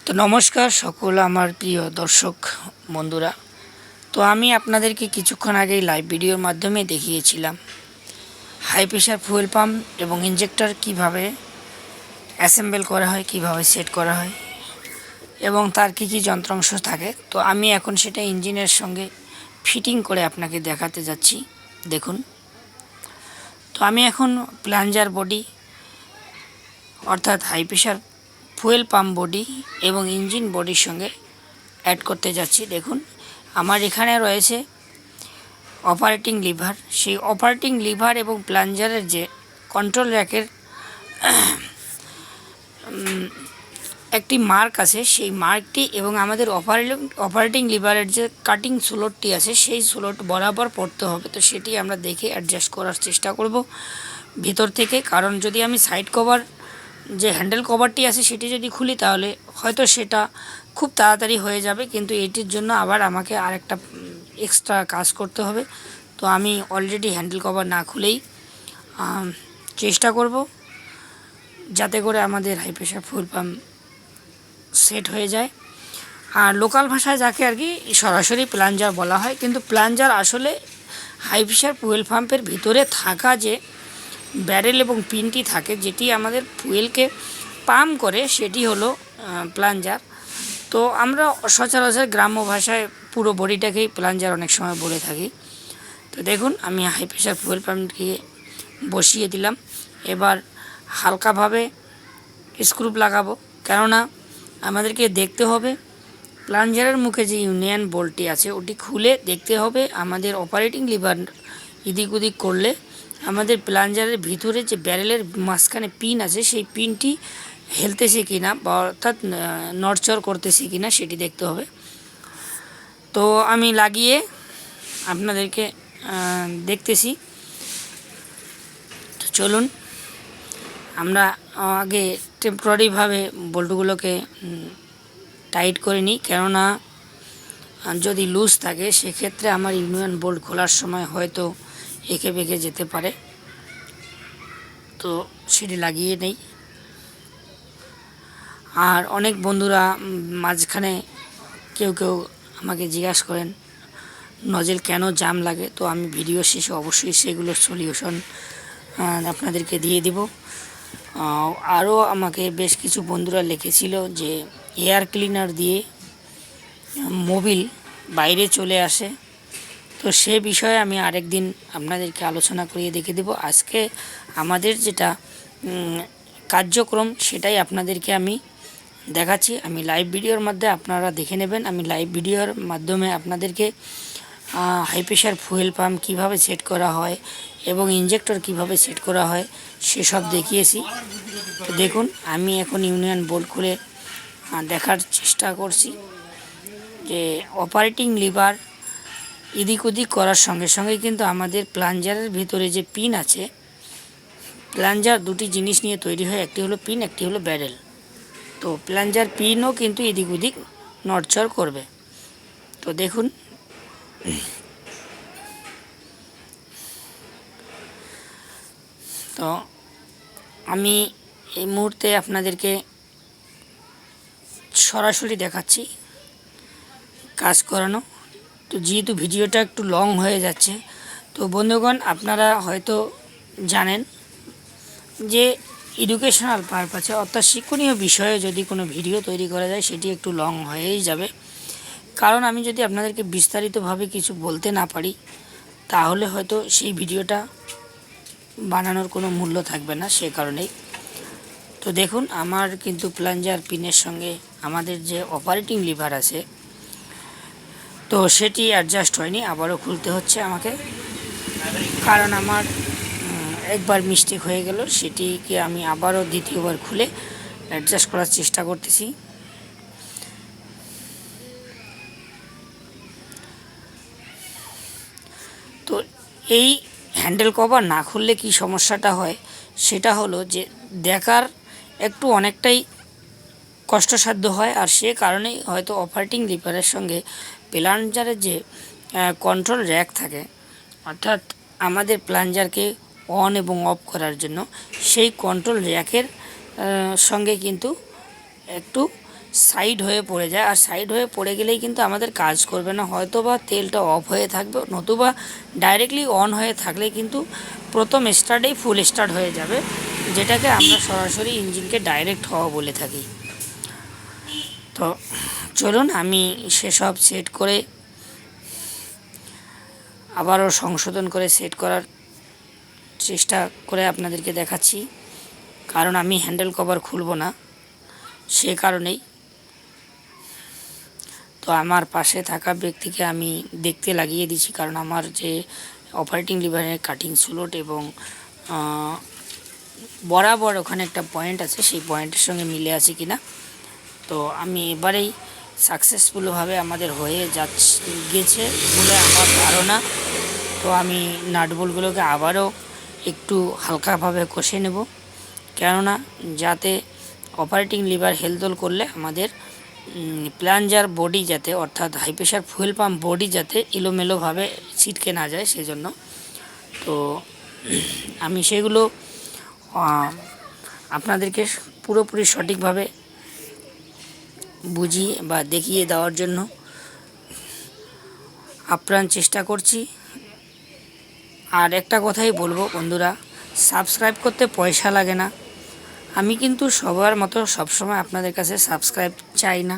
তো নমস্কার সকল আমার প্রিয় দর্শক বন্ধুরা। তো আমি আপনাদেরকে কিছুক্ষণ আগেই লাইভ ভিডিওর মাধ্যমে দেখিয়েছিলাম হাই প্রেশার ফুয়েল পাম্প এবং ইঞ্জেক্টর কিভাবে অ্যাসেম্বল করা হয়, কিভাবে সেট করা হয় এবং তার কী কী যন্ত্রাংশ থাকে। তো আমি এখন সেটা ইঞ্জিনের সঙ্গে ফিটিং করে আপনাকে দেখাতে যাচ্ছি। দেখুন, তো আমি এখন প্লাঞ্জার বডি অর্থাৎ high pressure fuel pump body এবং ইঞ্জিন বডির সঙ্গে অ্যাড করতে যাচ্ছি। দেখুন, আমার এখানে রয়েছে অপারেটিং লিভার। সেই অপারেটিং লিভার এবং প্লাঞ্জারের যে কন্ট্রোল র্যাকের একটি মার্ক আছে, সেই মার্কটি এবং আমাদের অপারেটিং লিভারের যে কাটিং স্লটটি আছে সেই স্লট বরাবর পড়তে হবে। তো সেটি আমরা দেখে অ্যাডজাস্ট করার চেষ্টা করব ভিতর থেকে, কারণ যদি আমি সাইড কভার যে হ্যান্ডেল কভারটি আছে সেটি যদি খুলি তাহলে হয়তো সেটা খুব তাড়াতাড়ি হয়ে যাবে, কিন্তু এটির জন্য আবার আমাকে আরেকটা এক্সট্রা কাজ করতে হবে। তো আমি অলরেডি হ্যান্ডেল কভার না খুলেই চেষ্টা করব যাতে করে আমাদের high pressure fuel pump set হয়ে যায়। আর লোকাল ভাষায় যাকে আর কি সরাসরি প্লাঞ্জার বলা হয়, কিন্তু প্লাঞ্জার আসলে হাই প্রেশার ফুয়েল পাম্পের ভিতরে থাকা যে ব্যারেল এবং পিনটি থাকে, যেটি আমাদের ফুয়েলকে পাম্প করে, সেটি হলো প্লাঞ্জার। তো আমরা সচরাচর গ্রাম্য ভাষায় পুরো বডিটাকেই প্লাঞ্জার অনেক সময় বলে থাকি। তো দেখুন, আমি হাই প্রেশার ফুয়েল পাম্পকে বসিয়ে দিলাম। এবার হালকাভাবে স্ক্রু লাগাবো, কেননা আমাদেরকে দেখতে হবে প্লাঞ্জারের মুখে যে ইউনিয়ন বোল্টটি আছে ওটি খুলে দেখতে হবে আমাদের অপারেটিং লিভার এদিক ওদিক করলে আমাদের প্লাঞ্জারের ভিতরে যে ব্যারেলের মাঝখানে পিন আছে সেই পিনটি হেলতেছে কিনা বা অর্থাৎ নড়চড় করতেছে কিনা সেটি দেখতে হবে। তো আমি লাগিয়ে আপনাদেরকে দেখতেছি। তো চলুন আমরা আগে টেম্পোরারিভাবে বল্টুগুলোকে টাইট করে নিই, কেননা যদি লুজ থাকে সেক্ষেত্রে আমার ইউনিয়ন বোল্ট খোলার সময় হয়তো এঁকে বেঁকে যেতে পারে। তো সেটি লাগিয়ে নেই। আর অনেক বন্ধুরা মাঝখানে কেউ আমাকে জিজ্ঞাসা করেন নজেল কেন জাম লাগে। তো আমি ভিডিও শেষে অবশ্যই সেগুলোর সলিউশন আপনাদেরকে দিয়ে দিব। আরও আমাকে বেশ কিছু বন্ধুরা লিখেছিল যে এয়ার ক্লিনার দিয়ে মোবিল বাইরে চলে আসে। তো সে বিষয়ে আমি আরেক দিন আপনাদেরকে আলোচনা করিয়ে দেখে দেব। আজকে আমাদের যেটা কার্যক্রম সেটাই আপনাদেরকে আমি দেখাচ্ছি। আমি লাইভ ভিডিওর মধ্যে আপনারা দেখে নেবেন। আমি লাইভ ভিডিওর মাধ্যমে আপনাদেরকে হাই প্রেশার ফুয়েল পাম্প কীভাবে সেট করা হয় এবং ইঞ্জেক্টর কিভাবে সেট করা হয় সেসব দেখিয়েছি। তো দেখুন, আমি এখন ইউনিয়ন বোল্ট খুলে দেখার চেষ্টা করছি যে অপারেটিং লিভার এদিক ওদিক করার সঙ্গে সঙ্গে কিন্তু আমাদের প্লাঞ্জারের ভিতরে যে পিন আছে, প্লাঞ্জার দুটি জিনিস নিয়ে তৈরি হয়, একটি হলো পিন, একটি হলো ব্যারেল। তো প্লাঞ্জার পিনও কিন্তু এদিক ওদিক নড়চড় করবে। তো দেখুন, তো আমি এই মুহূর্তে আপনাদেরকে সরাসরি দেখাচ্ছি কাজ করানো। তো যেহেতু ভিডিওটা একটু লং হয়ে যাচ্ছে, তো বন্ধুগণ আপনারা হয়তো জানেন যে এডুকেশনাল পারপাসে অর্থাৎ শিক্ষণীয় বিষয়ে যদি কোনো ভিডিও তৈরি করা যায় সেটি একটু লং হয়েই যাবে, কারণ আমি যদি আপনাদেরকে বিস্তারিতভাবে কিছু বলতে না পারি তাহলে হয়তো সেই ভিডিওটা বানানোর কোনো মূল্য থাকবে না, সে কারণেই। তো দেখুন, আমার কিন্তু প্লাঞ্জার পিনের সঙ্গে আমাদের যে অপারেটিং লিভার আছে তো সেটি অ্যাডজাস্ট হয়নি, আবারও খুলতে হচ্ছে আমাকে, কারণ আমার একবার মিস্টেক হয়ে গেল, সেটিকে আমি আবারও দ্বিতীয়বার খুলে অ্যাডজাস্ট করার চেষ্টা করতেছি। তো এই হ্যান্ডেল কভার না খুললে কি সমস্যাটা হয় সেটা হলো যে দেখার একটু অনেকটাই কষ্টসাধ্য হয়, আর সে কারণেই হয়তো অপারেটিং লিভারের সঙ্গে প্লাঞ্জারের যে কন্ট্রোল র্যাক থাকে, অর্থাৎ আমাদের প্লাঞ্জারকে অন এবং অফ করার জন্য সেই কন্ট্রোল র্যাকের সঙ্গে কিন্তু একটু সাইড হয়ে পড়ে যায়, আর সাইড হয়ে পড়ে গেলেই কিন্তু আমাদের কাজ করবে না, হয়তো বা তেলটা অফ হয়ে থাকবে, নতুবা ডাইরেক্টলি অন হয়ে থাকলে কিন্তু প্রথম স্টার্টেই ফুল স্টার্ট হয়ে যাবে, যেটাকে আমরা সরাসরি ইঞ্জিনকে ডাইরেক্ট হওয়া বলে থাকি। তো চলুন আমি সেসব সেট করে আবারও সংশোধন করে সেট করার চেষ্টা করে আপনাদেরকে দেখাচ্ছি, কারণ আমি হ্যান্ডেল কভার খুলব না সে কারণেই। তো আমার পাশে থাকা ব্যক্তিকে আমি দেখতে লাগিয়ে দিচ্ছি, কারণ আমার যে অপারেটিং লিভারের কাটিং স্লট এবং বরাবর ওখানে একটা পয়েন্ট আছে, সেই পয়েন্টের সঙ্গে মিলে আছে কিনা। তো আমি এবারেই সাকসেসফুলভাবে আমাদের হয়ে গেছে বলে আমার ধারণা। তো আমি নাটবোল্টগুলোকে আবারও একটু হালকাভাবে কষে নেব, কেননা যাতে অপারেটিং লিভার হেলদোল করলে আমাদের প্লাঞ্জার বডি যাতে, অর্থাৎ high pressure fuel pump body যাতে এলোমেলোভাবে ছিটকে না যায় সেজন্য। তো আমি সেগুলো আপনাদেরকে পুরোপুরি সঠিকভাবে বুঝিয়ে বা দেখিয়ে দেওয়ার জন্য আপ্রাণ চেষ্টা করছি। আর একটা কথাই বলবো বন্ধুরা, সাবস্ক্রাইব করতে পয়সা লাগে না। আমি কিন্তু সবার মতো সবসময় আপনাদের কাছে সাবস্ক্রাইব চাই না।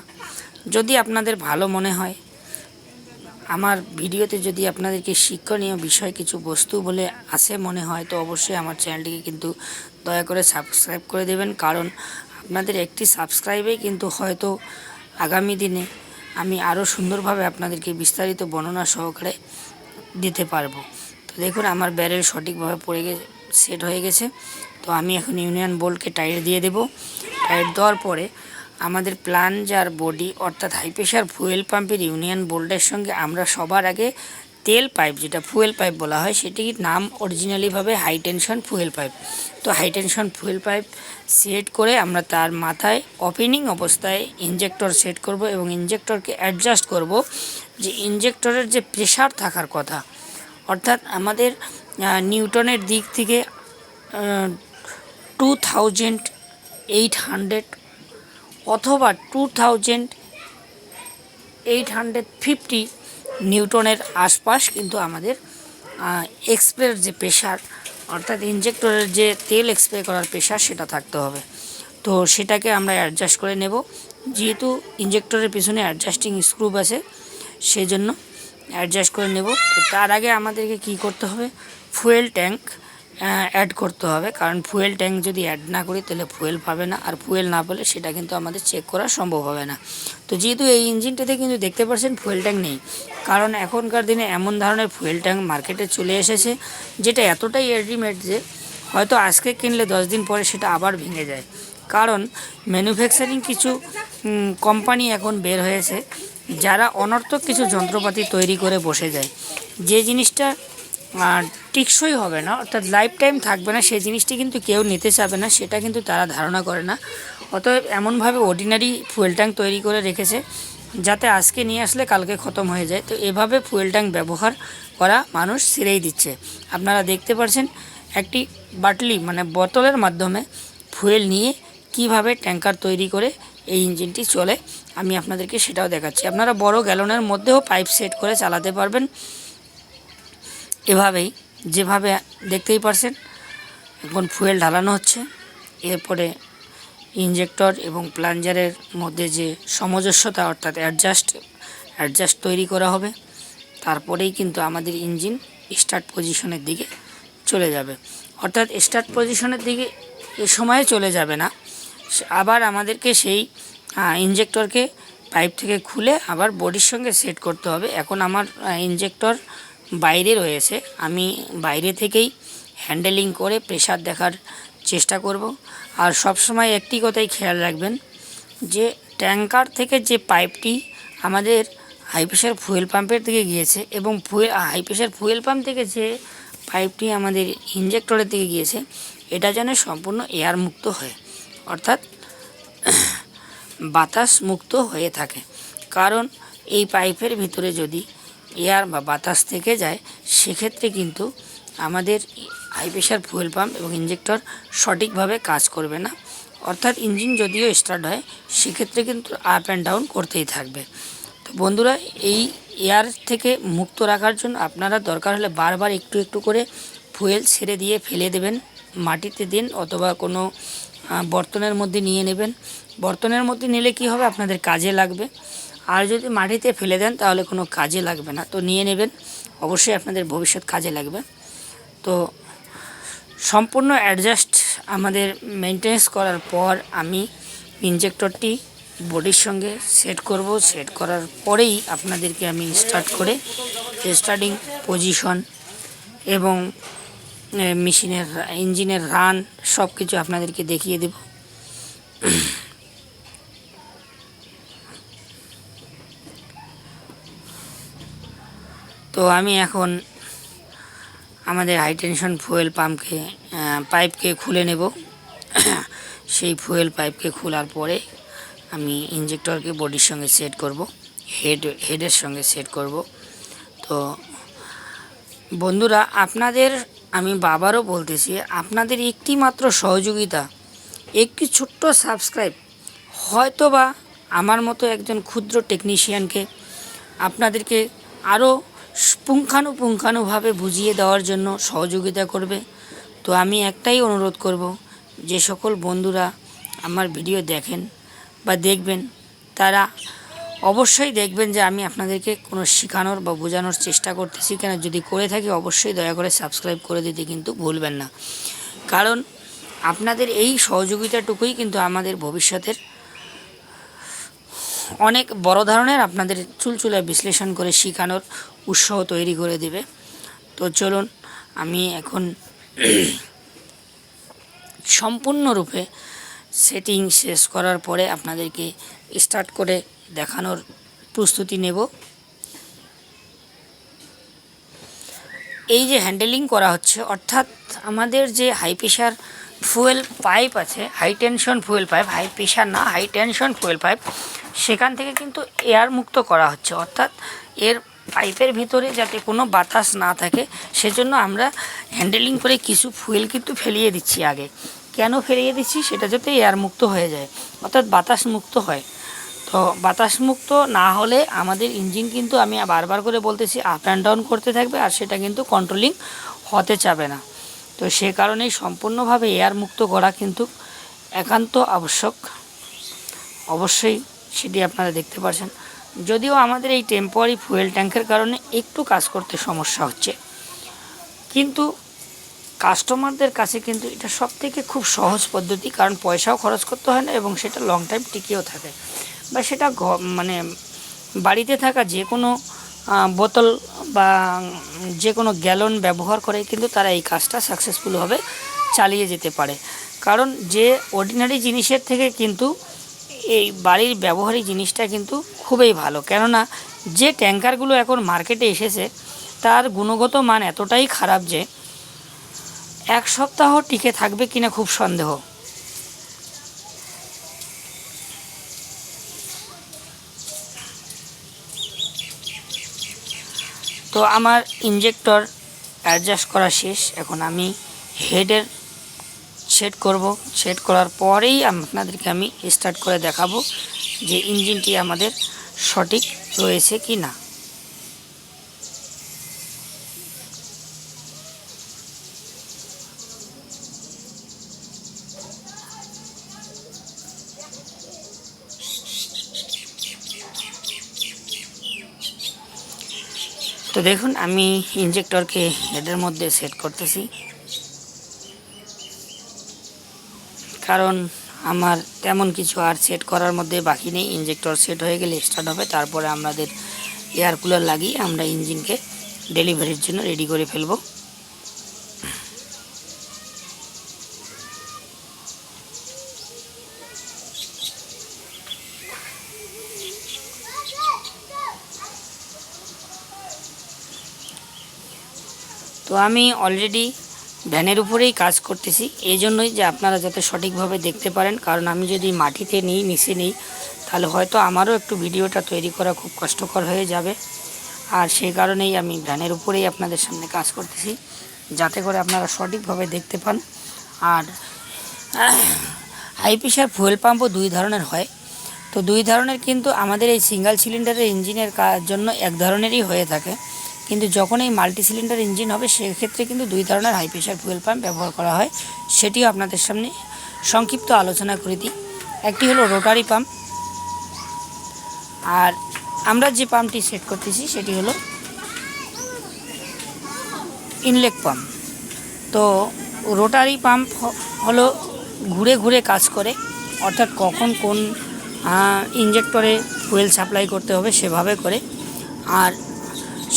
যদি আপনাদের ভালো মনে হয়, আমার ভিডিওতে যদি আপনাদেরকে শিক্ষণীয় বিষয় কিছু বস্তু বলে আসে মনে হয়, তো অবশ্যই আমার চ্যানেলটিকে কিন্তু দয়া করে সাবস্ক্রাইব করে দেবেন, কারণ আপনাদের একটি সাবস্ক্রাইবেই কিন্তু হয়তো আগামী দিনে আমি আরও সুন্দরভাবে আপনাদেরকে বিস্তারিত বর্ণনা সহকারে দিতে পারবো। তো দেখুন আমার ব্যারেল সঠিকভাবে সেট হয়ে গেছে। তো আমি এখন ইউনিয়ন বোল্টকে টাইট দিয়ে দেব। টাইট দেওয়ার পরে আমাদের প্লাঞ্জার বডি অর্থাৎ হাই প্রেশার ফুয়েল পাম্পের ইউনিয়ন বোল্টের সঙ্গে আমরা সবার আগে তেল পাইপ, যেটা ফুয়েল পাইপ বলা হয়, সেটির নাম অরিজিনালিভাবে হাই টেনশন ফুয়েল পাইপ। তো high tension fuel pipe set করে আমরা তার মাথায় ওপেনিং অবস্থায় ইনজেক্টর সেট করব এবং ইনজেক্টরকে অ্যাডজাস্ট করব যে ইনজেক্টরের যে প্রেশার থাকার কথা, অর্থাৎ আমাদের নিউটনের দিক থেকে 2800 অথবা 2850 নিউটনের আশপাশ কিন্তু আমাদের এক্সপ্রের যে প্রেশার, অর্থাৎ ইনজেক্টরের যে তেল এক্সপ্রে করার প্রেশার, সেটা থাকতে হবে। তো সেটাকে আমরা অ্যাডজাস্ট করে নেব, যেহেতু ইনজেক্টরের পিছনে অ্যাডজাস্টিং স্ক্রু আছে সেই জন্য অ্যাডজাস্ট করে নেব। তো তার আগে আমাদেরকে কি করতে হবে, ফুয়েল ট্যাঙ্ক অ্যাড করতে হবে, কারণ ফুয়েল ট্যাঙ্ক যদি অ্যাড না করি তাহলে ফুয়েল পাবে না, আর ফুয়েল না পেলে সেটা কিন্তু আমাদের চেক করা সম্ভব হবে না। তো যেহেতু এই ইঞ্জিনটাতে কিন্তু দেখতে পাচ্ছেন ফুয়েল ট্যাঙ্ক নেই, কারণ এখনকার দিনে এমন ধরনের ফুয়েল ট্যাঙ্ক মার্কেটে চলে এসেছে যেটা এতটাই রেডিমেড যে হয়তো আজকে কিনলে 10 দিন পরে সেটা আবার ভেঙে যায়। কারণ ম্যানুফ্যাকচারিং কিছু কোম্পানি এখন বের হয়েছে যারা অনর্থক কিছু যন্ত্রপাতি তৈরি করে বসে যায়, যে জিনিসটা টিকসই হবে না, অর্থাৎ লাইফ টাইম থাকবে না, সেই জিনিসটি কিন্তু কেউ নিতে চাবে না, সেটা কিন্তু তারা ধারণা করে না। অতএব এমনভাবে অর্ডিনারি ফুয়েল ট্যাঙ্ক তৈরি করে রেখেছে যাতে আজকে নিয়ে আসলে কালকে খতম হয়ে যায়। তো এভাবে ফুয়েল ট্যাঙ্ক ব্যবহার করা মানুষ ছেড়েই দিচ্ছে। আপনারা দেখতে পাচ্ছেন একটি বাটলি মানে বোতলের মাধ্যমে ফুয়েল নিয়ে কিভাবে ট্যাঙ্কার তৈরি করে এই ইঞ্জিনটি চলে, আমি আপনাদেরকে সেটাও দেখাচ্ছি। আপনারা বড় গ্যালনের মধ্যেও পাইপ সেট করে চালাতে পারবেন এভাবেই, যেভাবে দেখতেই পারছেন। এখন ফুয়েল ঢালানো হচ্ছে, এরপরে ইনজেক্টর এবং প্লাঞ্জারের মধ্যে যে সামঞ্জস্যতা অর্থাৎ অ্যাডজাস্ট তৈরি করা হবে, তারপরেই কিন্তু আমাদের ইঞ্জিন স্টার্ট পজিশনের দিকে চলে যাবে। অর্থাৎ স্টার্ট পজিশনের দিকে এ সময়ে চলে যাবে না, আবার আমাদেরকে সেই ইনজেক্টরকে পাইপ থেকে খুলে আবার বডির সঙ্গে সেট করতে হবে। এখন আমার ইনজেক্টর বাইরে রয়েছে, আমি বাইরে থেকেই হ্যান্ডেলিং করে প্রেশার দেখার চেষ্টা করব। আর সব সময় একটি কথাই খেয়াল রাখবেন যে ট্যাঙ্কার থেকে যে পাইপটি আমাদের হাই প্রেশার ফুয়েল পাম্পের দিকে গিয়েছে এবং হাই প্রেশার ফুয়েল পাম্প থেকে যে পাইপটি আমাদের ইনজেক্টরের দিকে গিয়েছে, এটা যেন সম্পূর্ণ এয়ার মুক্ত হয়, অর্থাৎ বাতাস মুক্ত হয়ে থাকে। কারণ এই পাইপের ভিতরে যদি এয়ার বা বাতাস থেকে যায়, সেক্ষেত্রে কিন্তু আমাদের হাই প্রেশার ফুয়েল পাম্প এবং ইনজেক্টর সঠিকভাবে কাজ করবে না, অর্থাৎ ইঞ্জিন যদিও স্টার্ট হয় সেক্ষেত্রে কিন্তু আপ অ্যান্ড ডাউন করতেই থাকবে। তো বন্ধুরা, এই এয়ার থেকে মুক্ত রাখার জন্য আপনারা দরকার হলে বারবার একটু একটু করে ফুয়েল ছেড়ে দিয়ে ফেলে দেবেন, মাটিতে দিন অথবা কোনো বর্তনের মধ্যে নিয়ে নেবেন। বর্তনের মধ্যে নিলে কি হবে, আপনাদের কাজে লাগবে। আর যদি মাটিতে ফেলে দেন তাহলে কোনো কাজে লাগবে না। তো নিয়ে নেবেন, অবশ্যই আপনাদের ভবিষ্যৎ কাজে লাগবে। তো সম্পূর্ণ অ্যাডজাস্ট আমাদের মেনটেন্স করার পর আমি ইঞ্জেক্টরটি বডির সঙ্গে সেট করব। সেট করার পরেই আপনাদেরকে আমি স্টার্ট করে স্টার্টিং পজিশন এবং মেশিনের ইঞ্জিনের রান সব কিছু আপনাদেরকে দেখিয়ে দেব। তো আমি এখন আমাদের হাই টেনশন ফুয়েল পাইপকে খুলে নেব। সেই ফুয়েল পাইপকে খোলার পরে আমি ইঞ্জেক্টরকে বডির সঙ্গে সেট করব, হেডের সঙ্গে সেট করব। তো বন্ধুরা, আপনাদের আমি বাবারও বলতেছি, আপনাদের একটি মাত্র সহযোগিতা, একটি ছোট্ট সাবস্ক্রাইব, হয়তো বা আমার মতো একজন ক্ষুদ্র টেকনিশিয়ানকে আপনাদেরকে আরও পুঙ্খানুপুঙ্খানুভাবে বুঝিয়ে দেওয়ার জন্য সহযোগিতা করবে। তো আমি একটাই অনুরোধ করব, যে সকল বন্ধুরা আমার ভিডিও দেখেন বা দেখবেন, তারা অবশ্যই দেখবেন যে আমি আপনাদেরকে কোনো শেখানোর বা বোঝানোর চেষ্টা করতেছি কেন। যদি করে থাকি অবশ্যই দয়া করে সাবস্ক্রাইব করে দিতে কিন্তু ভুলবেন না, কারণ আপনাদের এই সহযোগিতাটুকুই কিন্তু আমাদের ভবিষ্যতের অনেক বড় ধরনের আপনাদের চুলচুলা বিশ্লেষণ করে শেখানোর উৎসাহ তৈরি করে দেবে। তো চলুন, আমি এখন সম্পূর্ণরূপে সেটিং শেষ করার পরে আপনাদেরকে স্টার্ট করে দেখানোর প্রস্তুতি নেব। এই যে হ্যান্ডেলিং করা হচ্ছে, অর্থাৎ আমাদের যে হাই প্রেশার ফুয়েল পাইপ আছে, high tension fuel pipe, high pressure না, হাই টেনশন ফুয়েল পাইপ, সেখান থেকে কিন্তু এয়ার মুক্ত করা হচ্ছে। অর্থাৎ এর পাইপের ভিতরে যাতে কোনো বাতাস না থাকে সেজন্য আমরা হ্যান্ডেলিং করে কিছু ফুয়েল কিন্তু ফেলিয়ে দিচ্ছি আগে। কেন ফেলিয়ে দিচ্ছি, সেটা যাতে এয়ার মুক্ত হয়ে যায়, অর্থাৎ বাতাস মুক্ত হয়। তো বাতাস মুক্ত না হলে আমাদের ইঞ্জিন কিন্তু, আমি বারবার করে বলতেছি, আপ অ্যান্ড ডাউন করতে থাকবে, আর সেটা কিন্তু কন্ট্রোলিং হতে চাবে না। তো সে কারণেই সম্পূর্ণভাবে এয়ার মুক্ত করা কিন্তু একান্ত আবশ্যক। অবশ্যই সেটি আপনারা দেখতে পাচ্ছেন। যদিও আমাদের এই টেম্পোরারি ফুয়েল ট্যাঙ্কের কারণে একটু কাজ করতে সমস্যা হচ্ছে, কিন্তু কাস্টমারদের কাছে কিন্তু এটা সবথেকে খুব সহজ পদ্ধতি, কারণ পয়সাও খরচ করতে হয় না এবং সেটা লং টাইম টিকেও থাকে। বা সেটা মানে বাড়িতে থাকা যে কোনো বোতল বা যে কোনো গ্যালন ব্যবহার করে কিন্তু তারা এই কাজটা সাকসেসফুলভাবে চালিয়ে যেতে পারে। কারণ যে অর্ডিনারি জিনিসের থেকে কিন্তু এই বাড়ির ব্যবহারিক জিনিসটা কিন্তু খুবই ভালো। কেননা যে ট্যাঙ্কারগুলো এখন মার্কেটে এসেছে তার গুণগত মান এতটাই খারাপ যে এক সপ্তাহ টিকে থাকবে কিনা খুব সন্দেহ। তো আমার ইঞ্জেক্টর অ্যাডজাস্ট করা শেষ। এখন আমি হেডের সেট করব। সেট করার পরেই আপনাদেরকে আমি স্টার্ট করে দেখাবো যে ইঞ্জিনটি আমাদের সঠিক রয়েছে কি না। তো দেখুন, আমি ইঞ্জেক্টরকে হেডের মধ্যে সেট করতেছি, কারণ আমার তেমন কিছু আর সেট করার মধ্যে বাকি নেই। ইঞ্জেক্টর সেট হয়ে গেলে স্টার্ট হবে, তারপরে আমাদের এয়ার কুলার লাগিয়ে আমরা ইঞ্জিনকে ডেলিভারির জন্য রেডি করে ফেলব। তো আমি অলরেডি ভ্যানের উপরেই কাজ করতেছি, এই জন্যই যে আপনারা যাতে সঠিকভাবে দেখতে পারেন। কারণ আমি যদি মাটিতে নিচে নিই তাহলে হয়তো আমারও একটু ভিডিওটা তৈরি করা খুব কষ্টকর হয়ে যাবে। আর সেই কারণেই আমি ভ্যানের উপরেই আপনাদের সামনে কাজ করতেছি, যাতে করে আপনারা সঠিকভাবে দেখতে পান। আর হাই প্রেশার ফুয়েল পাম্পও দুই ধরনের হয়। তো দুই ধরনের কিন্তু আমাদের এই সিঙ্গেল সিলিন্ডারের ইঞ্জিনের জন্য এক ধরনেরই হয়ে থাকে, কিন্তু যখন এই মাল্টি সিলিন্ডার ইঞ্জিন হবে সেক্ষেত্রে কিন্তু দুই ধরনের হাই প্রেশার ফুয়েল পাম্প ব্যবহার করা হয়। সেটিও আপনাদের সামনে সংক্ষিপ্ত আলোচনা করে দিই। একটি হলো রোটারি পাম্প, আর আমরা যে পাম্পটি সেট করতেছি সেটি হলো ইনলেট পাম্প। তো রোটারি পাম্প হলো ঘুরে ঘুরে কাজ করে, অর্থাৎ কখন কোন ইনজেক্টরে ফুয়েল সাপ্লাই করতে হবে সেভাবে করে। আর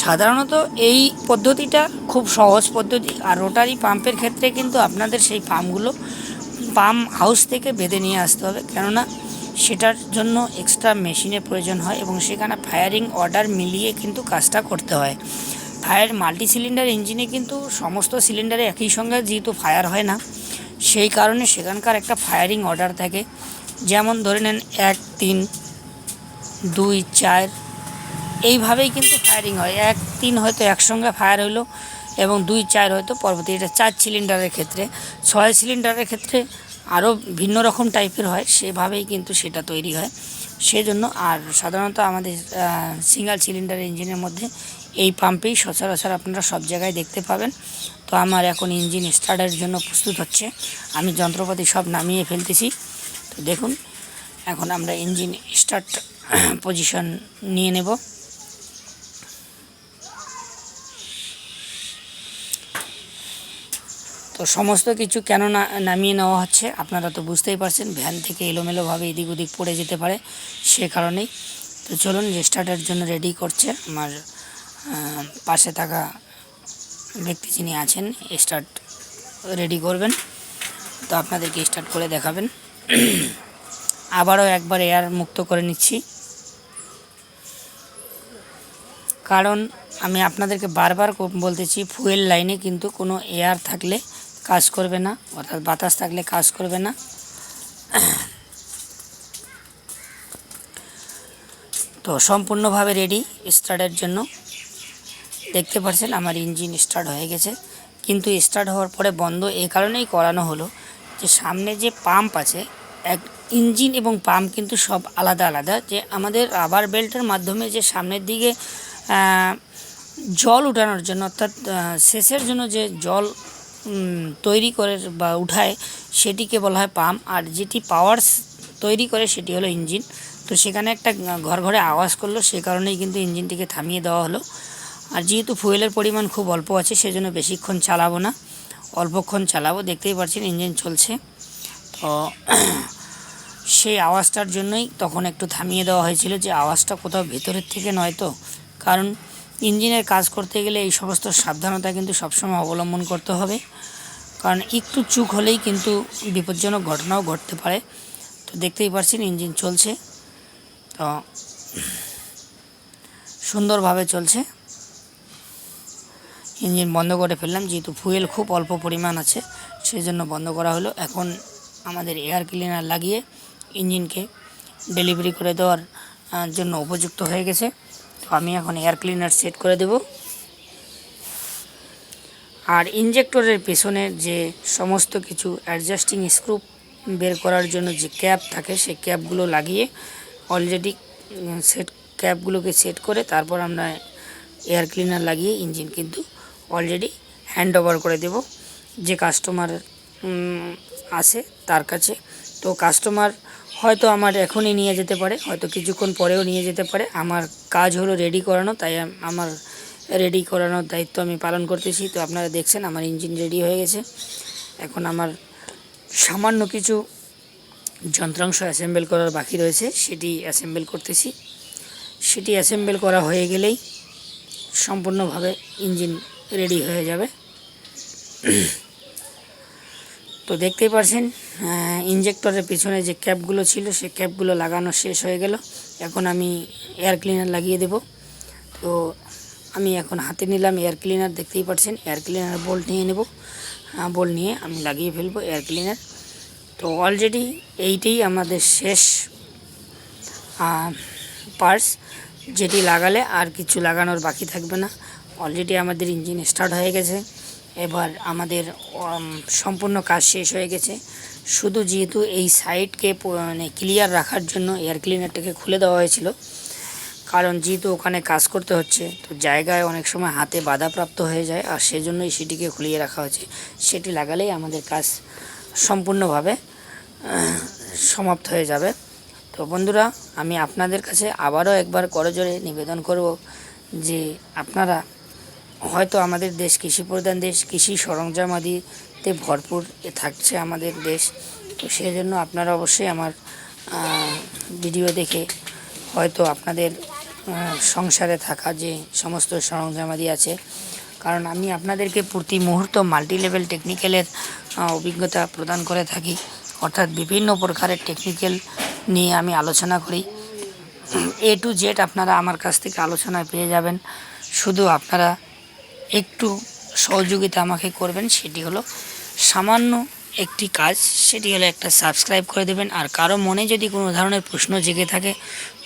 সাধারণত এই পদ্ধতিটা খুব সহজ পদ্ধতি। আর রোটারি পাম্পের ক্ষেত্রে কিন্তু আপনাদের সেই পাম্পগুলো পাম্প হাউস থেকে বেঁধে নিয়ে আসতে হবে, কেননা সেটার জন্য এক্সট্রা মেশিনের প্রয়োজন হয় এবং সেখানে ফায়ারিং অর্ডার মিলিয়ে কিন্তু কাজটা করতে হয়। মাল্টি সিলিন্ডার ইঞ্জিনে কিন্তু সমস্ত সিলিন্ডারে একই সঙ্গে যেহেতু ফায়ার হয় না, সেই কারণে সেখানকার একটা ফায়ারিং অর্ডার থাকে। যেমন ধরে নেন 1, 3, 2, 4 এইভাবেই কিন্তু ফায়ারিং হয়। 1, 3 হয়তো একসঙ্গে ফায়ার হলো এবং 2, 4 হয়তো পরবর্তী। এটা 4 সিলিন্ডারের ক্ষেত্রে। 6 সিলিন্ডারের ক্ষেত্রে আরও ভিন্ন রকম টাইপের হয়, সেভাবেই কিন্তু সেটা তৈরি হয়। সেজন্য আর সাধারণত আমাদের সিঙ্গেল সিলিন্ডার ইঞ্জিনের মধ্যে এই পাম্পেই সচরাচর আপনারা সব জায়গায় দেখতে পাবেন। তো আমার এখন ইঞ্জিন স্টার্টের জন্য প্রস্তুত হচ্ছে, আমি যন্ত্রপাতি সব নামিয়ে ফেলতেছি। তো দেখুন, এখন আমরা ইঞ্জিন স্টার্ট পজিশন নিয়ে নেব। তো সমস্ত কিছু কেন নামিয়ে নেওয়া হচ্ছে আপনারা তো বুঝতেই পারছেন, ভ্যান থেকে এলোমেলোভাবে এদিক ওদিক পড়ে যেতে পারে, সে কারণেই। তো চলুন, স্টার্টের জন্য রেডি করছে আমার পাশে থাকা ব্যক্তি যিনি আছেন, স্টার্ট রেডি করবেন। তো আপনাদেরকে স্টার্ট করে দেখাবেন। আবারও একবার এয়ার মুক্ত করে নিচ্ছি, কারণ আমি আপনাদেরকে বারবার বলতেছি ফুয়েল লাইনে কিন্তু কোনো এয়ার থাকলে কাজ করবে না, অর্থাৎ বাতাস থাকলে কাজ করবে না। তো সম্পূর্ণভাবে রেডি স্টার্টের জন্য। দেখতে পাচ্ছেন আমার ইঞ্জিন স্টার্ট হয়ে গেছে, কিন্তু স্টার্ট হওয়ার পরে বন্ধ এই কারণেই করানো হলো যে সামনে যে পাম্প আছে, এক ইঞ্জিন এবং পাম্প কিন্তু সব আলাদা আলাদা। যে আমাদের রাবার বেল্টের মাধ্যমে যে সামনের দিকে জল উঠানোর জন্য, অর্থাৎ সেচের জন্য যে জল তৈরি করে বা উঠায় সেটিকে বলা হয় পাম্প, আর যেটি পাওয়ার তৈরি করে সেটি হলো ইঞ্জিন। তো সেখানে একটা ঘর ঘরে আওয়াজ করলো, সে কারণেই কিন্তু ইঞ্জিনটিকে থামিয়ে দেওয়া হলো। আর যেহেতু ফুয়েলের পরিমাণ খুব অল্প আছে সেজন্য বেশিক্ষণ চালাবো না, অল্পক্ষণ চালাবো। দেখতেই পাচ্ছেন ইঞ্জিন চলছে। তো সেই আওয়াজটার জন্যই তখন একটু থামিয়ে দেওয়া হয়েছিল, যে আওয়াজটা কোথাও ভেতরের থেকে নয়। তো কারণ ইঞ্জিনের কাজ করতে গেলে এই সমস্ত সাবধানতা কিন্তু সবসময় অবলম্বন করতে হবে, কারণ একটু চুক হলেই কিন্তু বিপজ্জনক ঘটনাও ঘটতে পারে। তো দেখতেই পাচ্ছেন ইঞ্জিন চলছে, তো সুন্দরভাবে চলছে। ইঞ্জিন বন্ধ করে ফেললাম, যেহেতু ফুয়েল খুব অল্প পরিমাণ আছে সেই জন্য বন্ধ করা হলো। এখন আমাদের এয়ার ক্লিনার লাগিয়ে ইঞ্জিনকে ডেলিভারি করে দেওয়ার জন্য উপযুক্ত হয়ে গেছে। তো আমি এখন এয়ার ক্লিনার সেট করে দেব। আর ইনজেক্টরের পেছনের যে সমস্ত কিছু অ্যাডজাস্টিং স্ক্রু বের করার জন্য যে ক্যাপ থাকে, সেই ক্যাপগুলো লাগিয়ে অলরেডি ক্যাপগুলোকে সেট করে তারপর আমরা এয়ার ক্লিনার লাগিয়ে ইঞ্জিন কিন্তু অলরেডি হ্যান্ড ওভার করে দেব যে কাস্টমার আছে তার কাছে। তো কাস্টমার হয়তো আমার এখনই নিয়ে যেতে পারে, হয়তো কিছুক্ষণ পরেও নিয়ে যেতে পারে। আমার কাজ হলো রেডি করানো, তাই আমার রেডি করানোর দায়িত্ব আমি পালন করতেছি। তো আপনারা দেখছেন আমার ইঞ্জিন রেডি হয়ে গেছে। এখন আমার সামান্য কিছু যন্ত্রাংশ অ্যাসেম্বল করার বাকি রয়েছে, সেটি অ্যাসেম্বল করতেছি। সেটি অ্যাসেম্বল করা হয়ে গেলেই সম্পূর্ণভাবে ইঞ্জিন রেডি হয়ে যাবে। তো দেখতেই পাচ্ছেন ইনজেক্টরের পিছনে যে ক্যাপগুলো ছিল সেই ক্যাপগুলো লাগানো শেষ হয়ে গেল। এখন আমি এয়ার ক্লিনার লাগিয়ে দেব। তো আমি এখন হাতে নিলাম এয়ার ক্লিনার, দেখতেই পাচ্ছেন এয়ার ক্লিনার বোল্ট নিয়ে নেব। বোল্ট নিয়ে আমি লাগিয়ে ফেলবো এয়ার ক্লিনার। তো অলরেডি এইটাই আমাদের শেষ পার্টস, যেটি লাগালে আর কিছু লাগানোর বাকি থাকবে না। অলরেডি আমাদের ইঞ্জিন স্টার্ট হয়ে গেছে। এবার আমাদের সম্পূর্ণ কাজ শেষ হয়ে গেছে। শুধু যেহেতু এই সাইডকে মানে ক্লিয়ার রাখার জন্য এয়ার ক্লিনারটাকে খুলে দেওয়া হয়েছিল, কারণ যেহেতু ওখানে কাজ করতে হচ্ছে তো জায়গায় অনেক সময় হাতে বাধাপ্রাপ্ত হয়ে যায়, আর সেজন্যই সেটিকে খুলিয়ে রাখা হয়েছে। সেটি লাগালেই আমাদের কাজ সম্পূর্ণভাবে সমাপ্ত হয়ে যাবে। তো বন্ধুরা, আমি আপনাদের কাছে আবারও একবার করজোড়ে নিবেদন করব যে আপনারা হয়তো আমাদের দেশ কৃষি প্রধান দেশ, কৃষি সরঞ্জামাদিতে ভরপুর থাকছে আমাদের দেশ। তো সেই জন্য আপনারা অবশ্যই আমার ভিডিও দেখে হয়তো আপনাদের সংসারে থাকা যে সমস্ত সরঞ্জামাদি আছে, কারণ আমি আপনাদেরকে প্রতি মুহূর্ত মাল্টি লেভেল টেকনিক্যালের অভিজ্ঞতা প্রদান করে থাকি, অর্থাৎ বিভিন্ন প্রকারের টেকনিক্যাল নিয়ে আমি আলোচনা করি। A to Z আপনারা আমার কাছ থেকে আলোচনায় পেয়ে যাবেন। শুধু আপনারা একটু সহযোগিতা আমাকে করবেন, সেটি হলো সামান্য একটি কাজ, সেটি হলো একটা সাবস্ক্রাইব করে দেবেন। আর কারো মনে যদি কোনো ধরনের প্রশ্ন জেগে থাকে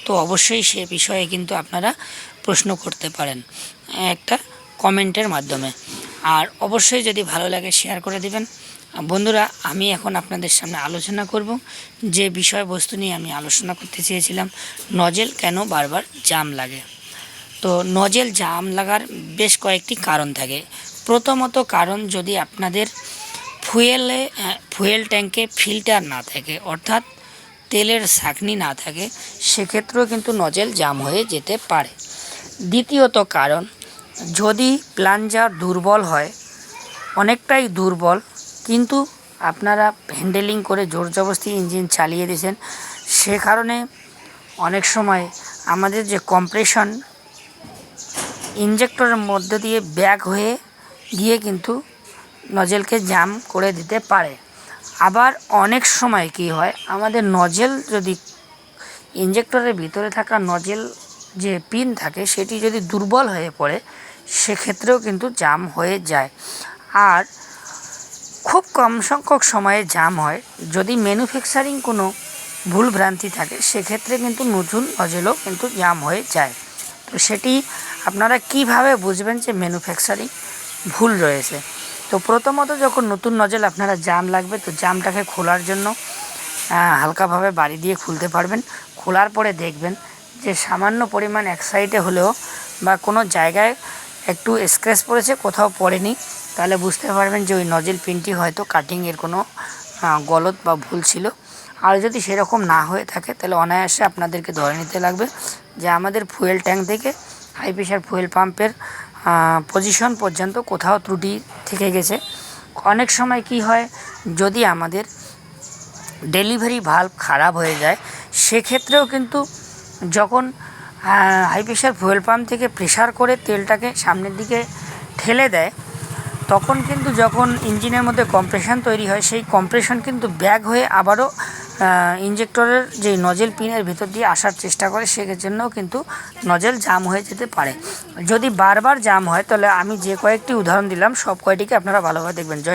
তো অবশ্যই সে বিষয়ে কিন্তু আপনারা প্রশ্ন করতে পারেন একটা কমেন্টের মাধ্যমে। আর অবশ্যই যদি ভালো লাগে শেয়ার করে দেবেন। বন্ধুরা, আমি এখন আপনাদের সামনে আলোচনা করব যে বিষয়বস্তু নিয়ে আমি আলোচনা করতে চেয়েছিলাম, নজেল কেন বারবার জাম লাগে। তো নজেল জাম লাগার বেশ কয়েকটি কারণ থাকে। প্রথমত কারণ, যদি আপনাদের ফুয়েল ট্যাঙ্কে ফিল্টার না থাকে, অর্থাৎ তেলের ছাঁকনি না থাকে, সেক্ষেত্রেও কিন্তু নজেল জাম হয়ে যেতে পারে। দ্বিতীয়ত কারণ, যদি প্লাঞ্জার দুর্বল হয়, অনেকটাই দুর্বল, কিন্তু আপনারা হ্যান্ডেলিং করে জোর জবরদস্তি ইঞ্জিন চালিয়ে দিয়েছেন, সে কারণে অনেক সময় আমাদের যে কম্প্রেশন ইনজেক্টরের মধ্যে দিয়ে ব্যাক হয়ে গিয়ে কিন্তু নজেলকে জাম করে দিতে পারে। আবার অনেক সময় কি হয়, আমাদের নজেল যদি ইনজেক্টরের ভিতরে থাকা নজেল যে পিন থাকে সেটি যদি দুর্বল হয়ে পড়ে, সেক্ষেত্রেও কিন্তু জাম হয়ে যায়। আর খুব কম সংখ্যক সময়ে জাম হয়, যদি ম্যানুফ্যাকচারিং কোনো ভুল ভ্রান্তি থাকে, সেক্ষেত্রে কিন্তু নতুন নজেলও কিন্তু জাম হয়ে যায়। তো সেটি আপনারা কিভাবে বুঝবেন যে ম্যানুফ্যাকচারিং ভুল রয়েছে? তো প্রথমত যখন নতুন নজেল আপনারা জাম লাগবে, তো জামটাকে খোলার জন্য হালকাভাবে বাড়ি দিয়ে খুলতে পারবেন। খোলার পরে দেখবেন যে সামান্য পরিমাণ এক সাইডে হলেও বা কোনো জায়গায় একটু স্ক্র্যাচ পড়েছে, কোথাও পড়েনি, তাহলে বুঝতে পারবেন যে ওই নজেল পিনটি হয়তো কাটিংয়ের কোনো গলত বা ভুল ছিল। আর যদি সেরকম না হয়ে থাকে, তাহলে অনায়াসে আপনাদেরকে ধরে নিতে লাগবে যে আমাদের ফুয়েল ট্যাঙ্ক থেকে হাই প্রেশার ফুয়েল পাম্পের পজিশন পর্যন্ত কোথাও ত্রুটি থেকে গেছে। অনেক সময় কি হয়, যদি আমাদের ডেলিভারি ভালভ খারাপ হয়ে যায়, সেক্ষেত্রেও কিন্তু যখন হাই প্রেশার ফুয়েল পাম্প থেকে প্রেশার করে তেলটাকে সামনের দিকে ঠেলে দেয়, তখন কিন্তু যখন ইঞ্জিনের মধ্যে কম্প্রেশন তৈরি হয়, সেই কম্প্রেশন কিন্তু ব্যাক হয়ে আবারও ইনজেক্টরের যে নজেল পিনের ভিতর দিয়ে আসার চেষ্টা করে, সেজন্যও কিন্তু নজেল জাম হয়ে যেতে পারে। যদি বারবার জাম হয়, তাহলে আমি যে কয়েকটি উদাহরণ দিলাম সব কয়টিকে আপনারা ভালোভাবে দেখবেন।